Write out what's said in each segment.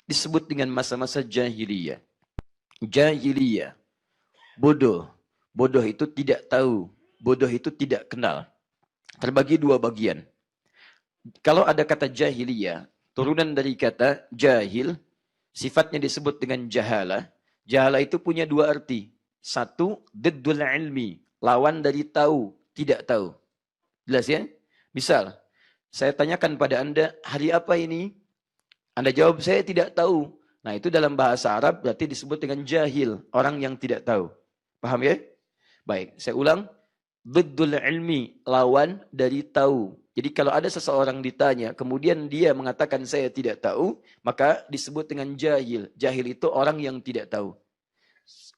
disebut dengan masa-masa jahiliyah. Jahiliyah, bodoh. Bodoh itu tidak tahu, bodoh itu tidak kenal. Terbagi dua bagian. Kalau ada kata jahiliyah, turunan dari kata jahil, sifatnya disebut dengan jahala. Jahala itu punya dua arti. Satu, diddul ilmi, lawan dari tahu, tidak tahu. Jelas ya? Misal, saya tanyakan pada Anda, hari apa ini? Anda jawab, saya tidak tahu. Nah, itu dalam bahasa Arab berarti disebut dengan jahil, orang yang tidak tahu. Paham ya? Baik, saya ulang. Diddul ilmi, lawan dari tahu. Jadi kalau ada seseorang ditanya, kemudian dia mengatakan saya tidak tahu, maka disebut dengan jahil. Jahil itu orang yang tidak tahu.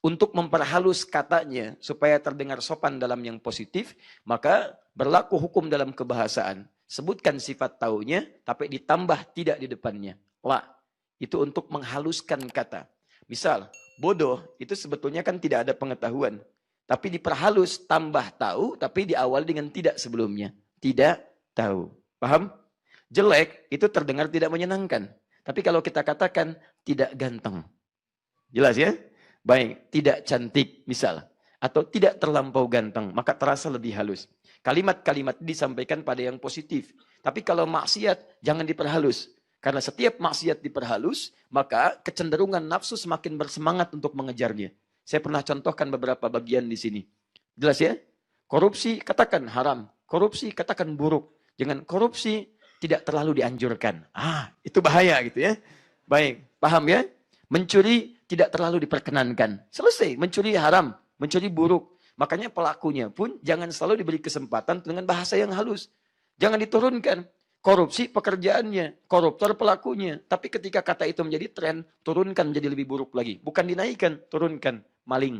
Untuk memperhalus katanya supaya terdengar sopan dalam yang positif, maka berlaku hukum dalam kebahasaan. Sebutkan sifat taunya, tapi ditambah tidak di depannya. La, itu untuk menghaluskan kata. Misal, bodoh itu sebetulnya kan tidak ada pengetahuan. Tapi diperhalus, tambah tahu, tapi diawali dengan tidak sebelumnya. Tidak tahu. Paham? Jelek itu terdengar tidak menyenangkan. Tapi kalau kita katakan tidak ganteng. Jelas ya? Baik, tidak cantik misal. Atau tidak terlampau ganteng, maka terasa lebih halus. Kalimat-kalimat disampaikan pada yang positif. Tapi kalau maksiat, jangan diperhalus. Karena setiap maksiat diperhalus, maka kecenderungan nafsu semakin bersemangat untuk mengejarnya. Saya pernah contohkan beberapa bagian di sini. Jelas ya? Korupsi katakan haram. Korupsi katakan buruk. Jangan korupsi tidak terlalu dianjurkan. Itu bahaya gitu ya. Baik, paham ya? Mencuri tidak terlalu diperkenankan. Selesai, mencuri haram, mencuri buruk. Makanya pelakunya pun jangan selalu diberi kesempatan dengan bahasa yang halus. Jangan diturunkan. Korupsi pekerjaannya, koruptor pelakunya. Tapi ketika kata itu menjadi tren, turunkan menjadi lebih buruk lagi. Bukan dinaikkan, turunkan. Maling.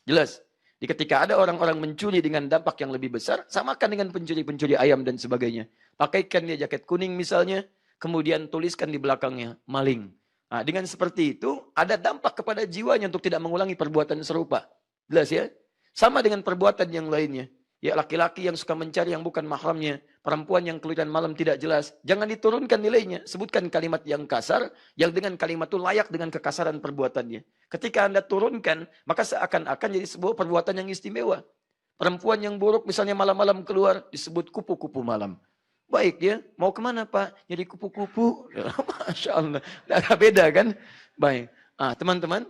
Jelas. Jadi ketika ada orang-orang mencuri dengan dampak yang lebih besar, samakan dengan pencuri-pencuri ayam dan sebagainya. Pakaikan dia jaket kuning misalnya, kemudian tuliskan di belakangnya, maling. Nah, dengan seperti itu, ada dampak kepada jiwanya untuk tidak mengulangi perbuatan serupa. Jelas ya? Sama dengan perbuatan yang lainnya. Ya, laki-laki yang suka mencari yang bukan mahramnya, perempuan yang keluyuran malam tidak jelas, jangan diturunkan nilainya. Sebutkan kalimat yang kasar, yang dengan kalimat itu layak dengan kekasaran perbuatannya. Ketika Anda turunkan, maka seakan-akan jadi sebuah perbuatan yang istimewa. Perempuan yang buruk misalnya malam-malam keluar, disebut kupu-kupu malam. Baik ya, mau kemana Pak? Jadi kupu-kupu. Masya Allah. Beda kan? Baik. Teman-teman,